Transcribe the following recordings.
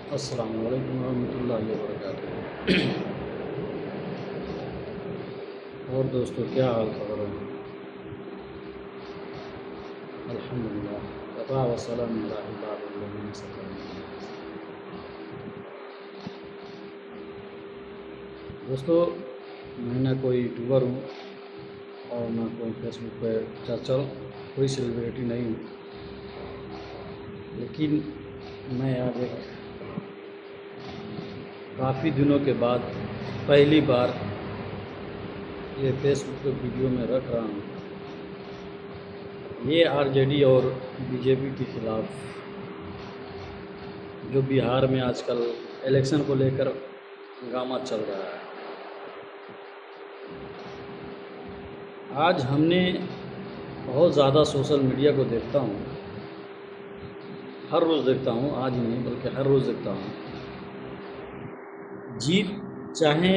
अस्सलामु अलैकुम रहमतुल्लाहि व बरकातुहू। और दोस्तों, क्या हाल खबर है? अल्हम्दुलिल्लाह, वक़फ़ा व सलाम अला इबादिल्लज़ीना इस्तफ़ा। दोस्तों, मैं ना कोई यूट्यूबर हूँ और ना कोई फेसबुक पे चर्चा, कोई सेलिब्रिटी नहीं हूँ, लेकिन मैं आज एक काफ़ी दिनों के बाद पहली बार ये फेसबुक पे वीडियो में रख रहा हूँ। ये आरजेडी और बीजेपी के खिलाफ जो बिहार में आजकल इलेक्शन को लेकर हंगामा चल रहा है। आज हमने बहुत ज़्यादा सोशल मीडिया को देखता हूँ, हर रोज़ देखता हूँ, आज नहीं बल्कि हर रोज़ देखता हूँ। जीत चाहे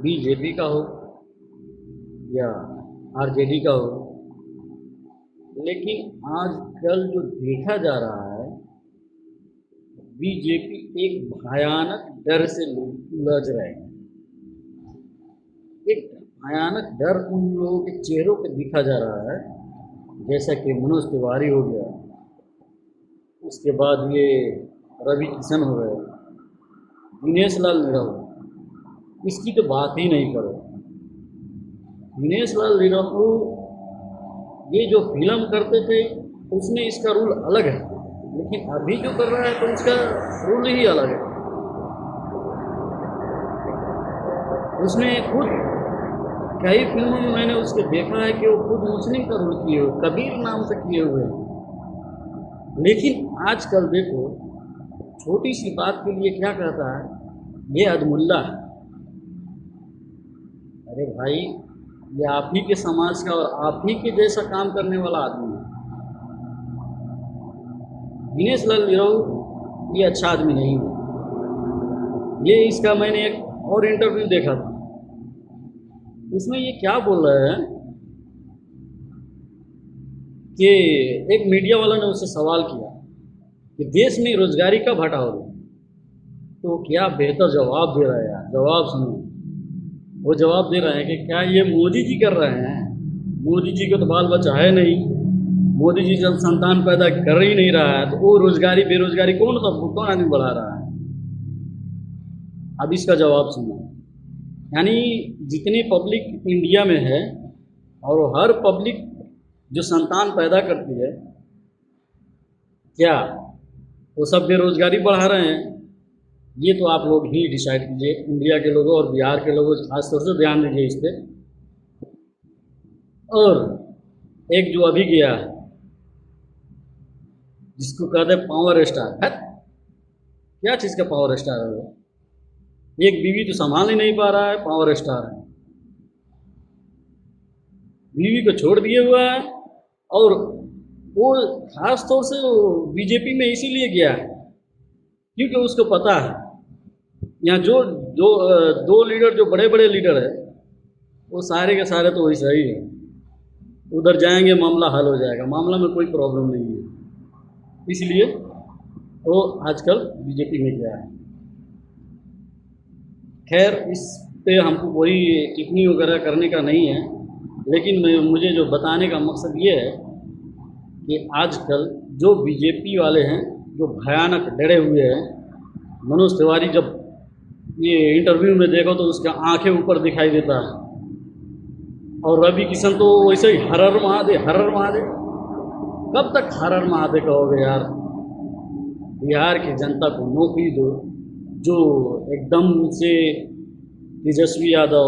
बीजेपी का हो या आरजेडी का हो, लेकिन आजकल जो देखा जा रहा है, बीजेपी एक भयानक डर से उलझ रहे हैं। एक भयानक डर उन लोगों के चेहरों पे दिखा जा रहा है, जैसा कि मनोज तिवारी हो गया, उसके बाद ये रवि किशन हो गए, दिनेश लाल निरहू, इसकी तो बात ही नहीं करो। दिनेश लाल निरहू ये जो फिल्म करते थे उसमें इसका रूल अलग है, लेकिन अभी जो कर रहा है तो उसका रूल ही अलग है। उसने खुद कई फिल्मों में मैंने उसके देखा है कि वो खुद मुस्लिम का रोल किए हुए, कबीर नाम से किए हुए हैं। लेकिन आजकल देखो, छोटी सी बात के लिए क्या कहता है, ये अदमुल्ला है। अरे भाई, ये आप ही के समाज का और आप ही के जैसा काम करने वाला आदमी है। दिनेश लाल निरहू ये अच्छा आदमी नहीं है। ये इसका मैंने एक और इंटरव्यू देखा था, उसमें ये क्या बोल रहे हैं कि एक मीडिया वाला ने उससे सवाल किया कि देश में रोजगारी कब हटाओगे, तो क्या बेहतर जवाब दे रहा है यार। जवाब सुनो, वो जवाब दे रहे हैं कि क्या ये मोदी जी कर रहे हैं? मोदी जी को तो बाल बच्चा है नहीं, मोदी जी जब संतान पैदा कर ही नहीं रहा है तो वो रोजगारी बेरोजगारी कौन आदमी बढ़ा रहा है? अब इसका जवाब सुनो। यानी जितनी पब्लिक इंडिया में है और वो हर पब्लिक जो संतान पैदा करती है, क्या वो सब बेरोजगारी बढ़ा रहे हैं? ये तो आप लोग ही डिसाइड कीजिए, इंडिया के लोगों और बिहार के लोगों खासतौर से ध्यान दीजिए इस पर। और एक जो अभी गया है, जिसको कहते हैं पावर स्टार है, क्या चीज़ का पावर स्टार है वो? एक बीवी तो संभाल ही नहीं पा रहा है, पावर स्टार है। बीवी को छोड़ दिए हुआ है, और वो खास तौर से बीजेपी में इसीलिए गया है क्योंकि उसको पता है यहाँ जो जो दो लीडर जो बड़े बड़े लीडर है, वो सारे के सारे तो वैसा ही है। उधर जाएंगे मामला हल हो जाएगा, मामला में कोई प्रॉब्लम नहीं है, इसलिए वो आजकल बीजेपी में गया है। खैर, इस पे हमको कोई टिप्पणी वगैरह करने का नहीं है, लेकिन मुझे जो बताने का मकसद ये है कि आजकल जो बीजेपी वाले हैं, जो भयानक डरे हुए हैं। मनोज तिवारी जब ये इंटरव्यू में देखो तो उसका आंखें ऊपर दिखाई देता है, और रवि किशन तो वैसे ही हर हर महादेव हर हर महादेव। कब तक हर हर महादेव कहोगे यार? बिहार की जनता को नौकरी दो, जो एकदम से तेजस्वी यादव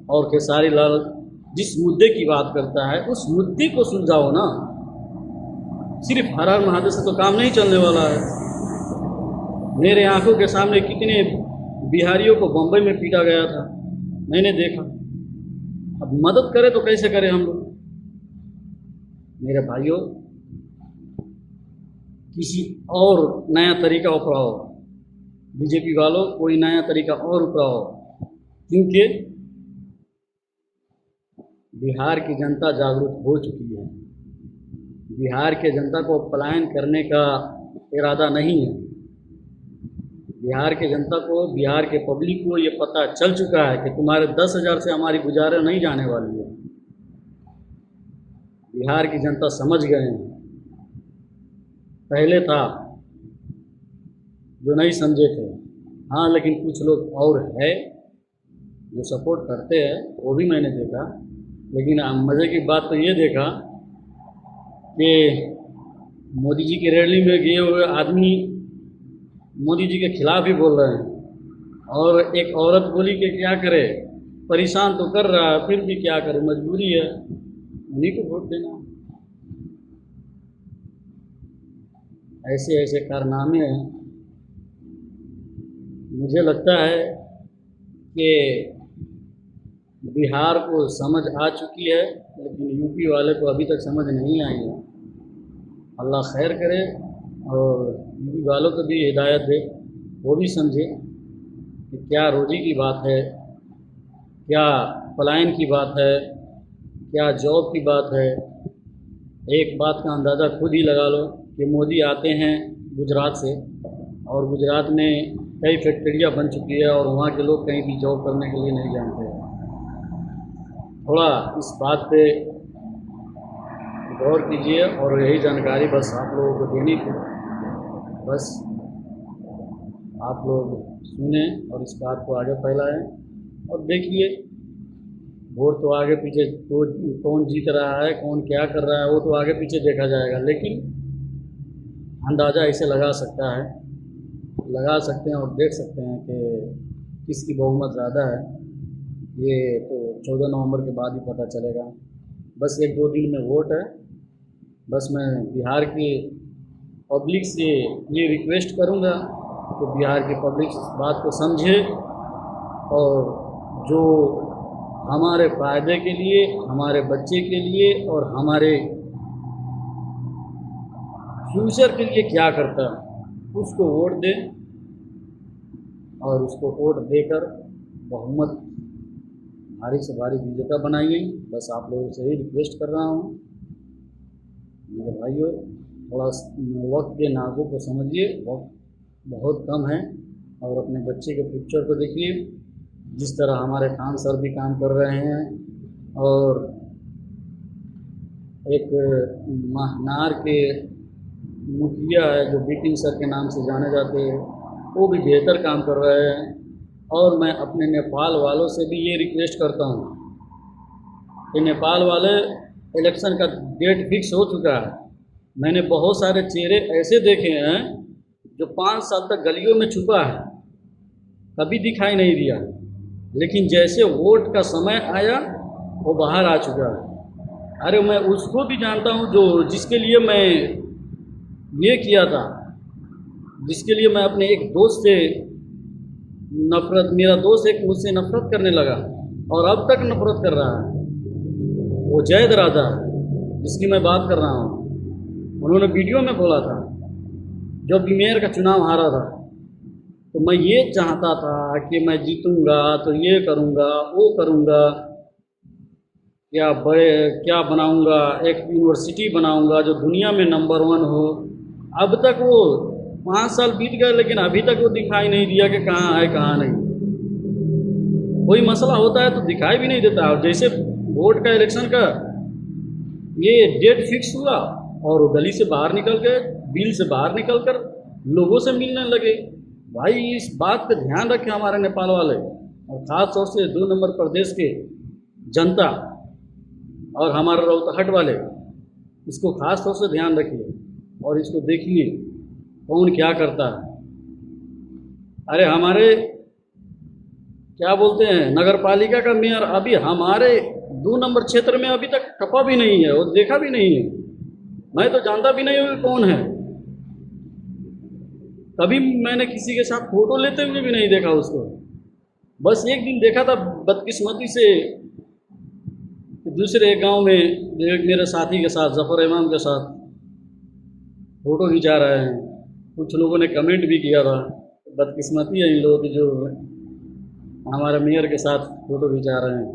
और खेसारी लाल जिस मुद्दे की बात करता है उस मुद्दे को सुलझाओ ना। सिर्फ हर हर महादेव से तो काम नहीं चलने वाला है। मेरे आंखों के सामने कितने बिहारियों को बम्बई में पीटा गया था, मैंने देखा। अब मदद करें तो कैसे करें हम लोग? मेरे भाइयों, किसी और नया तरीका अपनाओ, बीजेपी वालों कोई नया तरीका और अपनाओ, क्योंकि बिहार की जनता जागरूक हो चुकी है। बिहार के जनता को पलायन करने का इरादा नहीं है। बिहार के जनता को, बिहार के पब्लिक को ये पता चल चुका है कि तुम्हारे 10,000 से हमारी गुजारा नहीं जाने वाली है। बिहार की जनता समझ गए हैं। पहले था जो नहीं समझे थे, हाँ, लेकिन कुछ लोग और है जो सपोर्ट करते हैं, वो भी मैंने देखा। लेकिन मज़े की बात तो ये देखा कि मोदी जी की रैली में गए हुए आदमी मोदी जी के खिलाफ ही बोल रहे हैं, और एक औरत बोली कि क्या करे, परेशान तो कर रहा है, फिर भी क्या करे, मजबूरी है, उन्हीं को वोट देना। ऐसे ऐसे कारनामे हैं। मुझे लगता है कि बिहार को समझ आ चुकी है, लेकिन यूपी वाले को अभी तक समझ नहीं आई है। अल्लाह खैर करे और यूपी वालों को भी हिदायत दे, वो भी समझे कि क्या रोजी की बात है, क्या पलायन की बात है, क्या जॉब की बात है। एक बात का अंदाज़ा खुद ही लगा लो कि मोदी आते हैं गुजरात से, और गुजरात में कई फैक्ट्रियाँ बन चुकी है और वहाँ के लोग कहीं भी जॉब करने के लिए नहीं जानते हैं। थोड़ा इस बात पे गौर कीजिए, और यही जानकारी बस आप लोगों को देनी थी। बस आप लोग सुने और इस बात को आगे फैलाएं, और देखिए वोट तो आगे पीछे तो कौन जीत रहा है, कौन क्या कर रहा है, वो तो आगे पीछे देखा जाएगा, लेकिन अंदाज़ा ऐसे लगा सकते हैं और देख सकते हैं कि किसकी बहुमत ज़्यादा है। ये तो 14 नवंबर के बाद ही पता चलेगा। बस 1-2 दिन में वोट है। बस मैं बिहार की पब्लिक से ये रिक्वेस्ट करूँगा कि बिहार की पब्लिक इस बात को समझे, और जो हमारे फ़ायदे के लिए, हमारे बच्चे के लिए और हमारे फ्यूचर के लिए क्या करता है उसको वोट दें, और उसको वोट देकर बहुमत भारी से भारी विजेता बनाइए। बस आप लोगों से ही रिक्वेस्ट कर रहा हूँ मेरे भाइयों, थोड़ा वक्त के नाज़ों को समझिए, वक्त बहुत कम है, और अपने बच्चे के फ्यूचर को देखिए। जिस तरह हमारे खान सर भी काम कर रहे हैं, और एक महनार के मुखिया है जो बिपिन सर के नाम से जाने जाते हैं, वो भी बेहतर काम कर रहे हैं। और मैं अपने नेपाल वालों से भी ये रिक्वेस्ट करता हूँ कि नेपाल वाले, इलेक्शन का डेट फिक्स हो चुका है। मैंने बहुत सारे चेहरे ऐसे देखे हैं जो 5 साल तक गलियों में छुपा है, कभी दिखाई नहीं दिया, लेकिन जैसे वोट का समय आया वो बाहर आ चुका है। अरे मैं उसको भी जानता हूँ जो जिसके लिए मैं ये किया था, जिसके लिए मैं अपने एक दोस्त से नफरत, मेरा दोस्त एक मुझसे नफरत करने लगा और अब तक नफरत कर रहा है, वो जैद राजा जिसकी मैं बात कर रहा हूँ। उन्होंने वीडियो में बोला था जब मेयर का चुनाव हारा था, तो मैं ये चाहता था कि मैं जीतूंगा तो ये करूँगा वो करूँगा, क्या बनाऊँगा, एक यूनिवर्सिटी बनाऊँगा जो दुनिया में नंबर 1 हो। अब तक वो 5 साल बीत गए, लेकिन अभी तक वो दिखाई नहीं दिया कि कहाँ है कहाँ नहीं। कोई मसला होता है तो दिखाई भी नहीं देता। और जैसे वोट का, इलेक्शन का ये डेट फिक्स हुआ और वो गली से बाहर निकल गए, बिल से बाहर निकल कर लोगों से मिलने लगे। भाई इस बात पे ध्यान रखें हमारे नेपाल वाले, और ख़ास तौर से 2 नंबर प्रदेश के जनता और हमारे रोहतहट वाले, इसको ख़ास तौर से ध्यान रखिए और इसको देखिए कौन क्या करता है। अरे हमारे क्या बोलते हैं, नगर पालिका का मेयर अभी हमारे 2 नंबर क्षेत्र में अभी तक टपा भी नहीं है, वो देखा भी नहीं है। मैं तो जानता भी नहीं हूँ कौन है, कभी मैंने किसी के साथ फोटो लेते हुए भी नहीं देखा उसको। बस एक दिन देखा था बदकिस्मती से, दूसरे एक गांव में एक मेरे साथी के साथ, जफ़र इमाम के साथ फ़ोटो खिंचा रहे हैं। कुछ लोगों ने कमेंट भी किया था, बदकिस्मती है इन लोगों की जो हमारे मेयर के साथ फ़ोटो खिंचा रहे हैं।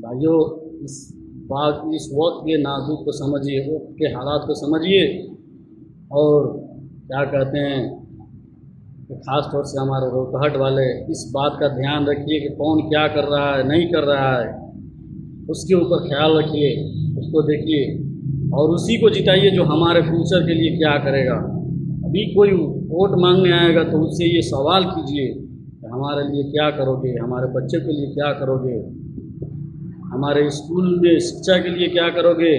भाइयों इस वक्त के नाजुक को समझिए, वक्त के हालात को समझिए, और क्या कहते हैं, ख़ास तौर से हमारे रोहतहट वाले इस बात का ध्यान रखिए कि कौन क्या कर रहा है नहीं कर रहा है, उसके ऊपर ख्याल रखिए, उसको देखिए और उसी को जिताइए जो हमारे फ्यूचर के लिए क्या करेगा। अभी कोई वोट मांगने आएगा तो उससे ये सवाल कीजिए कि हमारे लिए क्या करोगे, हमारे बच्चे के लिए क्या करोगे, हमारे स्कूल में शिक्षा के लिए क्या करोगे।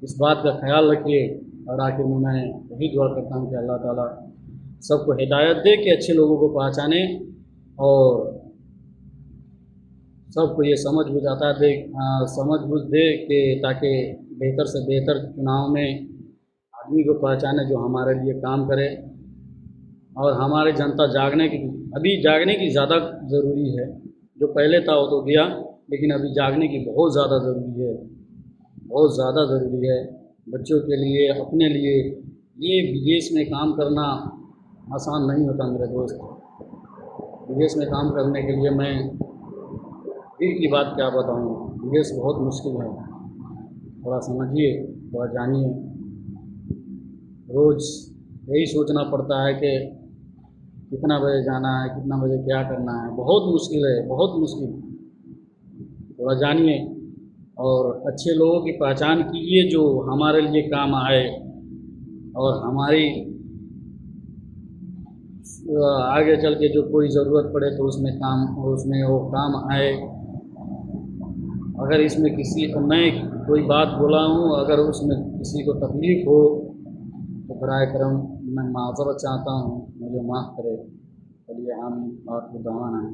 इस बात का ख्याल रखिए। और आखिर में मैं यही दुआ करता हूँ कि अल्लाह ताला सबको हिदायत दे कि अच्छे लोगों को पहचाने और सबको ये समझ बुझ दे कि ताकि बेहतर से बेहतर चुनाव में आदमी को पहचाने जो हमारे लिए काम करे। और हमारी जनता अभी जागने की ज़्यादा ज़रूरी है। जो पहले था वो तो गया, लेकिन अभी जागने की बहुत ज़्यादा ज़रूरी है, बहुत ज़्यादा ज़रूरी है बच्चों के लिए, अपने लिए। ये विदेश में काम करना आसान नहीं होता मेरे दोस्त। विदेश में काम करने के लिए मैं दिल की बात क्या बताऊँ, विदेश बहुत मुश्किल है। थोड़ा समझिए, थोड़ा जानिए। रोज़ यही सोचना पड़ता है कि कितना बजे जाना है, कितना बजे क्या करना है। बहुत मुश्किल है, बहुत मुश्किल। थोड़ा जानिए और अच्छे लोगों की पहचान कीजिए जो हमारे लिए काम आए और हमारी आगे चल के जो कोई ज़रूरत पड़े तो उसमें वो काम आए। अगर इसमें किसी को मैं कोई बात बोला हूँ, अगर उसमें किसी को तकलीफ़ हो तो बराए करम मैं माज़रत चाहता हूँ, मुझे माफ़ करे। चलिए हम आपको दवाना है।